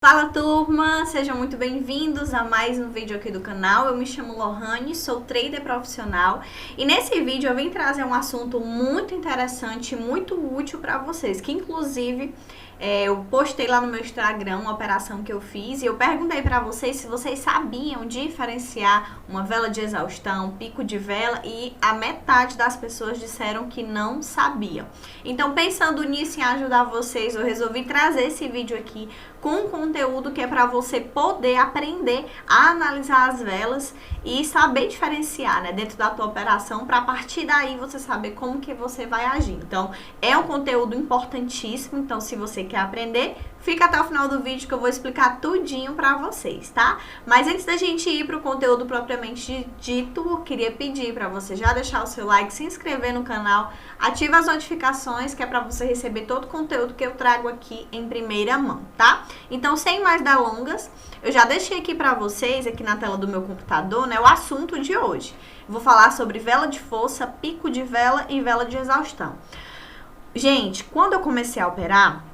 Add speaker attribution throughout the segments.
Speaker 1: Fala turma, sejam muito bem-vindos a mais um vídeo aqui do canal. Eu me chamo Lohane, sou trader profissional e nesse vídeo eu vim trazer um assunto muito interessante, muito útil para vocês, que inclusive eu postei lá no meu Instagram uma operação que eu fiz e eu perguntei para vocês se vocês sabiam diferenciar uma vela de exaustão, pico de vela, e a metade das pessoas disseram que não sabiam. Então, pensando nisso em ajudar vocês, eu resolvi trazer esse vídeo aqui com um conteúdo que é para você poder aprender a analisar as velas e saber diferenciar, né, dentro da tua operação, para a partir daí você saber como que você vai agir. Então, é um conteúdo importantíssimo, então se você quer aprender, fica até o final do vídeo que eu vou explicar tudinho pra vocês, tá? Mas antes da gente ir pro conteúdo propriamente dito, eu queria pedir pra você já deixar o seu like, se inscrever no canal, ativa as notificações, que é pra você receber todo o conteúdo que eu trago aqui em primeira mão, tá? Então, sem mais delongas, eu já deixei aqui pra vocês, aqui na tela do meu computador, né, o assunto de hoje. Eu vou falar sobre vela de força, pico de vela e vela de exaustão. Gente, quando eu comecei a operar,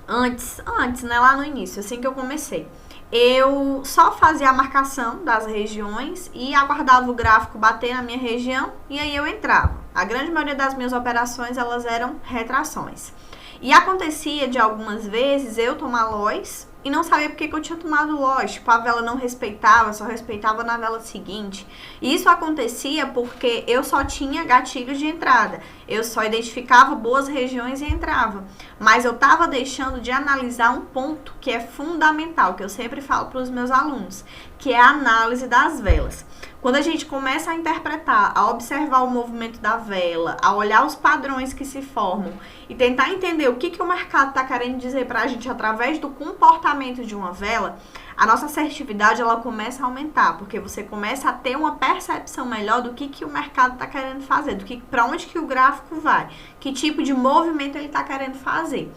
Speaker 1: antes, né, lá no início, assim que eu comecei, eu só fazia a marcação das regiões e aguardava o gráfico bater na minha região e aí eu entrava. A grande maioria das minhas operações, elas eram retrações. E acontecia de algumas vezes eu tomar loss e não sabia porque que eu tinha tomado loss. Tipo, a vela não respeitava, só respeitava na vela seguinte. E isso acontecia porque eu só tinha gatilhos de entrada. Eu só identificava boas regiões e entrava. Mas eu estava deixando de analisar um ponto que é fundamental, que eu sempre falo para os meus alunos, que é a análise das velas. Quando a gente começa a interpretar, a observar o movimento da vela, a olhar os padrões que se formam e tentar entender o que o mercado está querendo dizer para a gente através do comportamento de uma vela, a nossa assertividade ela começa a aumentar, porque você começa a ter uma percepção melhor do que o mercado está querendo fazer, para onde que o gráfico vai, que tipo de movimento ele está querendo fazer.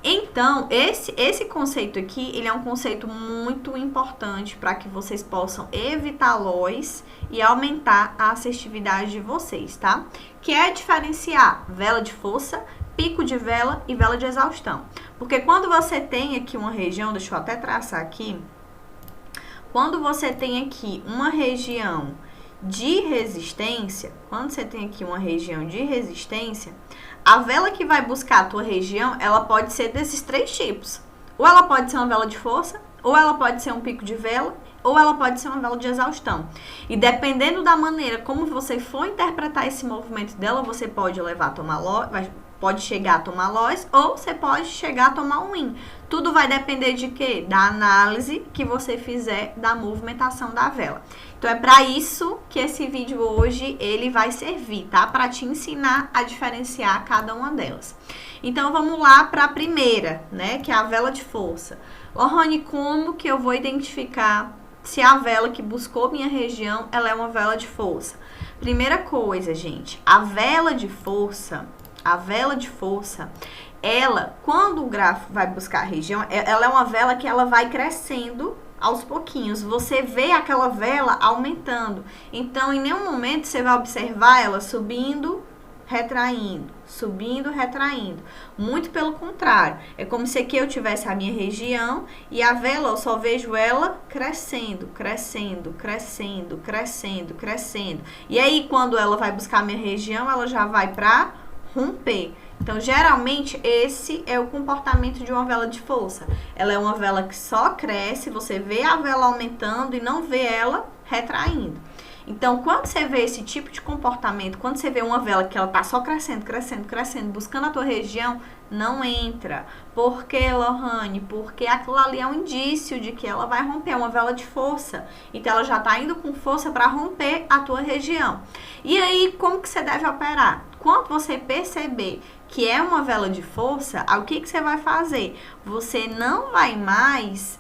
Speaker 1: Então, esse conceito aqui, ele é um conceito muito importante para que vocês possam evitar loss e aumentar a assertividade de vocês, tá? Que é diferenciar vela de força, pico de vela e vela de exaustão. Porque quando você tem aqui uma região, deixa eu até traçar aqui, quando você tem aqui uma região de resistência, a vela que vai buscar a tua região, ela pode ser desses três tipos. Ou ela pode ser uma vela de força, ou ela pode ser um pico de vela, ou ela pode ser uma vela de exaustão. E dependendo da maneira como você for interpretar esse movimento dela, você pode levar a tomar loss, pode chegar a tomar loss, ou você pode chegar a tomar um win. Tudo vai depender de quê? Da análise que você fizer da movimentação da vela. Então, é para isso que esse vídeo hoje, ele vai servir, tá? Para te ensinar a diferenciar cada uma delas. Então, vamos lá para a primeira, né? Que é a vela de força. Lohane, como que eu vou identificar se a vela que buscou minha região, ela é uma vela de força? Primeira coisa, gente, a vela de força, ela, quando o gráfico vai buscar a região, ela é uma vela que ela vai crescendo aos pouquinhos. Você vê aquela vela aumentando. Então, em nenhum momento você vai observar ela subindo, retraindo, subindo, retraindo. Muito pelo contrário. É como se aqui eu tivesse a minha região e a vela, eu só vejo ela crescendo, crescendo, crescendo, crescendo, crescendo. E aí, quando ela vai buscar a minha região, ela já vai para romper. Então, geralmente, esse é o comportamento de uma vela de força. Ela é uma vela que só cresce, você vê a vela aumentando e não vê ela retraindo. Então, quando você vê esse tipo de comportamento, quando você vê uma vela que ela tá só crescendo, crescendo, crescendo, buscando a tua região, não entra. Por quê, Lohane? Porque aquilo ali é um indício de que ela vai romper, uma vela de força. Então, ela já tá indo com força para romper a tua região. E aí, como que você deve operar? Quando você perceber que é uma vela de força, o que você vai fazer? Você não vai mais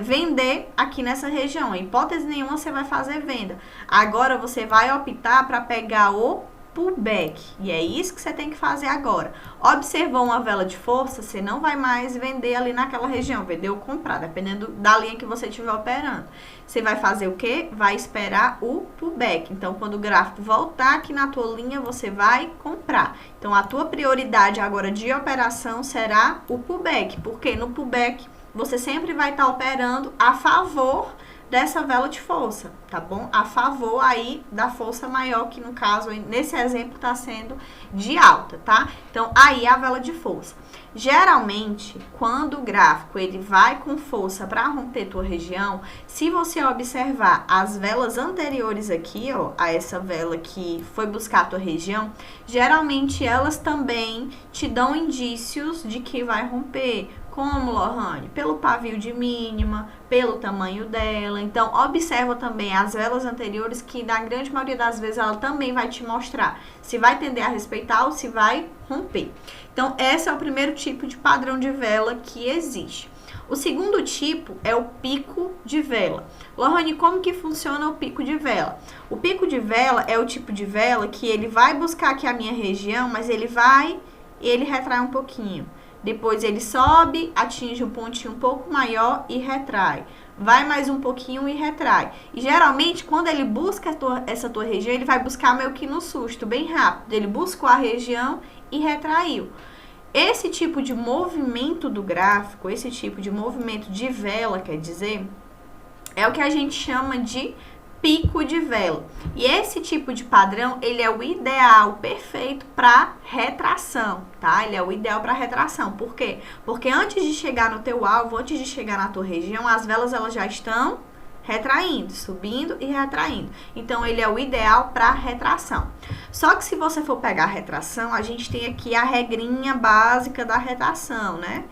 Speaker 1: vender aqui nessa região. Em hipótese nenhuma você vai fazer venda. Agora você vai optar para pegar o pullback. E é isso que você tem que fazer agora. Observou uma vela de força, você não vai mais vender ali naquela região, vender ou comprar, dependendo da linha que você estiver operando. Você vai fazer o quê? Vai esperar o pullback. Então, quando o gráfico voltar aqui na tua linha, você vai comprar. Então, a tua prioridade agora de operação será o pullback, porque no pullback você sempre vai estar operando a favor dessa vela de força, tá bom? A favor aí da força maior, que no caso, nesse exemplo, tá sendo de alta, tá? Então, aí a vela de força. Geralmente, quando o gráfico ele vai com força para romper tua região, se você observar as velas anteriores aqui, ó, a essa vela que foi buscar a tua região, geralmente elas também te dão indícios de que vai romper. Como, Lohane? Pelo pavio de mínima, pelo tamanho dela. Então, observa também as velas anteriores, que na grande maioria das vezes ela também vai te mostrar se vai tender a respeitar ou se vai romper. Então, esse é o primeiro tipo de padrão de vela que existe. O segundo tipo é o pico de vela. Lohane, como que funciona o pico de vela? O pico de vela é o tipo de vela que ele vai buscar aqui a minha região, mas ele retrai um pouquinho. Depois ele sobe, atinge um pontinho um pouco maior e retrai. Vai mais um pouquinho e retrai. E geralmente, quando ele busca essa tua região, ele vai buscar meio que no susto, bem rápido. Ele buscou a região e retraiu. Esse tipo de movimento do gráfico, esse tipo de movimento de vela, quer dizer, é o que a gente chama de pico de vela. E esse tipo de padrão, ele é o ideal, perfeito para retração, tá? Ele é o ideal para retração. Por quê? Porque antes de chegar no teu alvo, antes de chegar na tua região, as velas elas já estão retraindo, subindo e retraindo. Então, ele é o ideal para retração. Só que se você for pegar a retração, a gente tem aqui a regrinha básica da retração, né?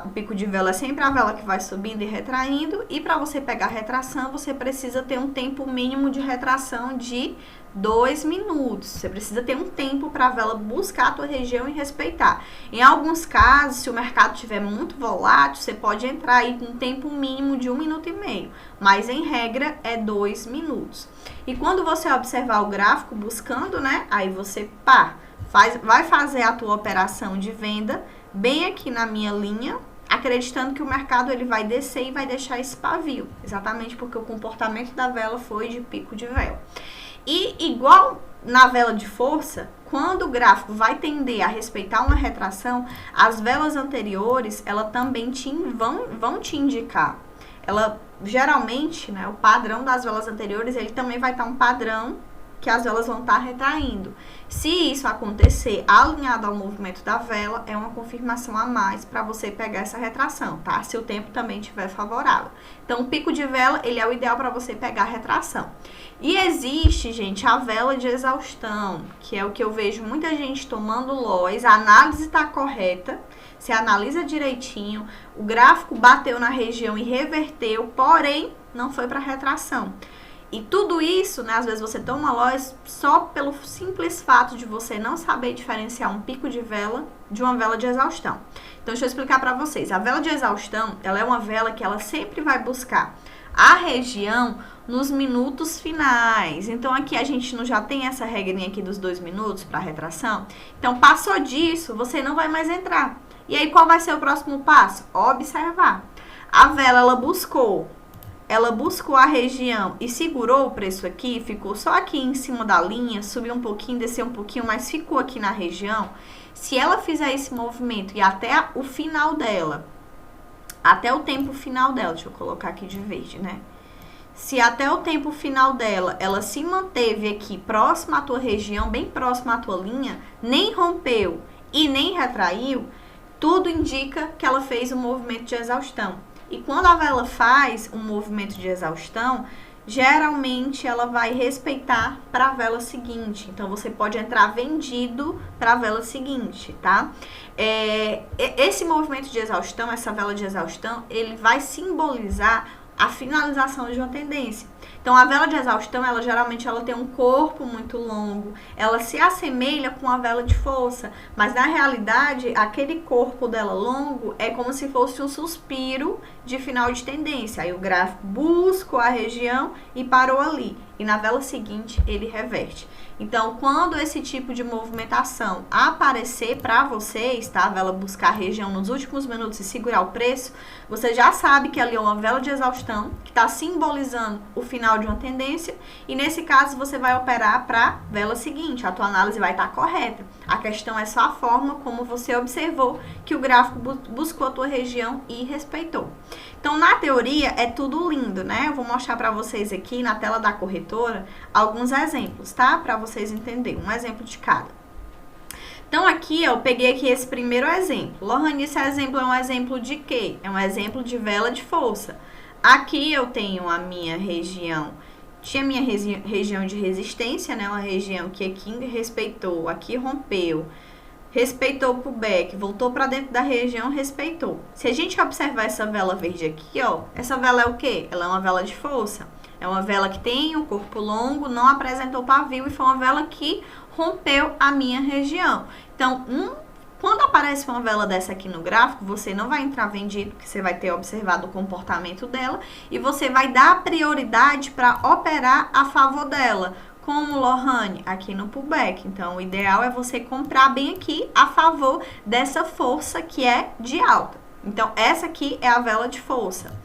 Speaker 1: O pico de vela é sempre a vela que vai subindo e retraindo, e para você pegar a retração, você precisa ter um tempo mínimo de retração de 2 minutos. Você precisa ter um tempo para a vela buscar a tua região e respeitar. Em alguns casos, se o mercado estiver muito volátil, você pode entrar aí com um tempo mínimo de 1 minuto e meio, mas em regra é 2 minutos. E quando você observar o gráfico buscando, né, aí você vai fazer a tua operação de venda bem aqui na minha linha, acreditando que o mercado ele vai descer e vai deixar esse pavio, exatamente porque o comportamento da vela foi de pico de vela. E igual na vela de força, quando o gráfico vai tender a respeitar uma retração, as velas anteriores, ela também vão te indicar. Ela, geralmente, né, o padrão das velas anteriores, ele também vai estar um padrão que as velas vão estar retraindo. Se isso acontecer alinhado ao movimento da vela, é uma confirmação a mais para você pegar essa retração, tá? Se o tempo também estiver favorável. Então, o pico de vela, ele é o ideal para você pegar a retração. E existe, gente, a vela de exaustão, que é o que eu vejo muita gente tomando loss. A análise está correta, você analisa direitinho, o gráfico bateu na região e reverteu, porém, não foi para retração. E tudo isso, né, às vezes você toma loss só pelo simples fato de você não saber diferenciar um pico de vela de uma vela de exaustão. Então, deixa eu explicar para vocês. A vela de exaustão, ela é uma vela que ela sempre vai buscar a região nos minutos finais. Então, aqui a gente não já tem essa regrinha aqui dos 2 minutos para retração. Então, passou disso, você não vai mais entrar. E aí, qual vai ser o próximo passo? Observar. A vela, ela buscou a região e segurou o preço aqui, ficou só aqui em cima da linha, subiu um pouquinho, desceu um pouquinho, mas ficou aqui na região. Se ela fizer esse movimento e até o final dela, até o tempo final dela, deixa eu colocar aqui de verde, né? Se até o tempo final dela, ela se manteve aqui próxima à tua região, bem próxima à tua linha, nem rompeu e nem retraiu, tudo indica que ela fez um movimento de exaustão. E quando a vela faz um movimento de exaustão, geralmente ela vai respeitar para a vela seguinte. Então, você pode entrar vendido para a vela seguinte, tá? Esse movimento de exaustão, essa vela de exaustão, ele vai simbolizar a finalização de uma tendência. Então, a vela de exaustão, ela geralmente tem um corpo muito longo, ela se assemelha com a vela de força, mas na realidade, aquele corpo dela longo é como se fosse um suspiro de final de tendência. Aí o gráfico buscou a região e parou ali. e na vela seguinte ele reverte. Então, quando esse tipo de movimentação aparecer para vocês, tá? A vela buscar a região nos últimos minutos e segurar o preço, você já sabe que ali é uma vela de exaustão, que está simbolizando o final de uma tendência, e nesse caso você vai operar para a vela seguinte, a tua análise vai estar correta. A questão é só a forma como você observou que o gráfico buscou a tua região e respeitou. Então, na teoria, é tudo lindo, né? Eu vou mostrar para vocês aqui na tela da corretora alguns exemplos, tá? Para vocês entenderem, um exemplo de cada. Então, aqui, eu peguei aqui esse primeiro exemplo. Lohane, esse exemplo é um exemplo de quê? É um exemplo de vela de força. Aqui eu tenho a minha região, tinha minha região de resistência, né? Uma região que aqui respeitou, aqui rompeu, respeitou o pullback, voltou para dentro da região, respeitou. Se a gente observar essa vela verde aqui, ó, essa vela é o quê? Ela é uma vela de força. É uma vela que tem um corpo longo, não apresentou pavio e foi uma vela que rompeu a minha região. Então, quando aparece uma vela dessa aqui no gráfico, você não vai entrar vendido, porque você vai ter observado o comportamento dela e você vai dar prioridade para operar a favor dela. Como, Lohane, aqui no pullback. Então, o ideal é você comprar bem aqui a favor dessa força que é de alta. Então, essa aqui é a vela de força.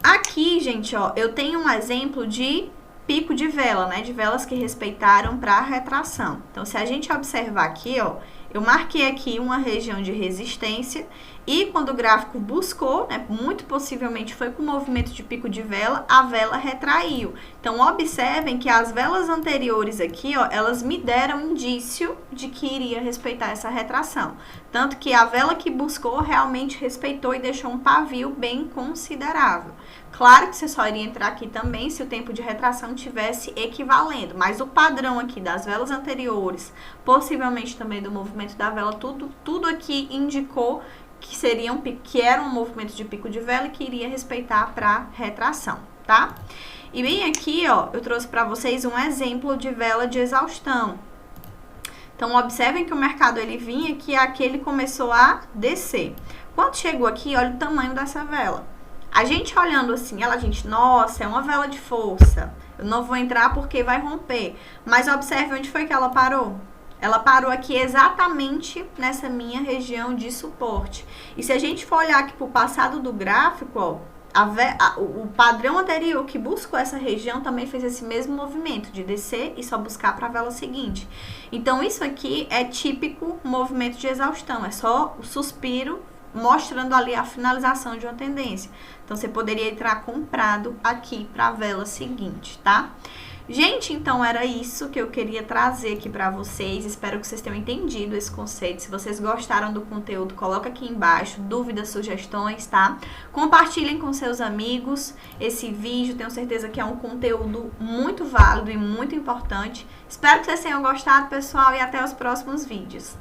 Speaker 1: Aqui, gente, ó, eu tenho um exemplo de pico de vela, né? De velas que respeitaram para retração. Então, se a gente observar aqui, ó, eu marquei aqui uma região de resistência e quando o gráfico buscou, né, muito possivelmente foi com o movimento de pico de vela, a vela retraiu. Então, observem que as velas anteriores aqui, ó, elas me deram indício de que iria respeitar essa retração. Tanto que a vela que buscou realmente respeitou e deixou um pavio bem considerável. Claro que você só iria entrar aqui também se o tempo de retração tivesse equivalendo, mas o padrão aqui das velas anteriores, possivelmente também do movimento da vela, tudo aqui indicou que era um movimento de pico de vela e que iria respeitar para retração, tá? E bem aqui, ó, eu trouxe para vocês um exemplo de vela de exaustão. Então, observem que o mercado ele vinha aqui, aqui ele começou a descer. Quando chegou aqui, olha o tamanho dessa vela. A gente olhando assim, nossa, é uma vela de força. Eu não vou entrar porque vai romper. Mas observe onde foi que ela parou. Ela parou aqui exatamente nessa minha região de suporte. E se a gente for olhar aqui para o passado do gráfico, ó, o padrão anterior que buscou essa região também fez esse mesmo movimento de descer e só buscar para a vela seguinte. Então, isso aqui é típico movimento de exaustão. É só o suspiro mostrando ali a finalização de uma tendência. Então, você poderia entrar comprado aqui para a vela seguinte, tá? Gente, então era isso que eu queria trazer aqui para vocês. Espero que vocês tenham entendido esse conceito. Se vocês gostaram do conteúdo, coloca aqui embaixo dúvidas, sugestões, tá? Compartilhem com seus amigos esse vídeo. Tenho certeza que é um conteúdo muito válido e muito importante. Espero que vocês tenham gostado, pessoal, e até os próximos vídeos.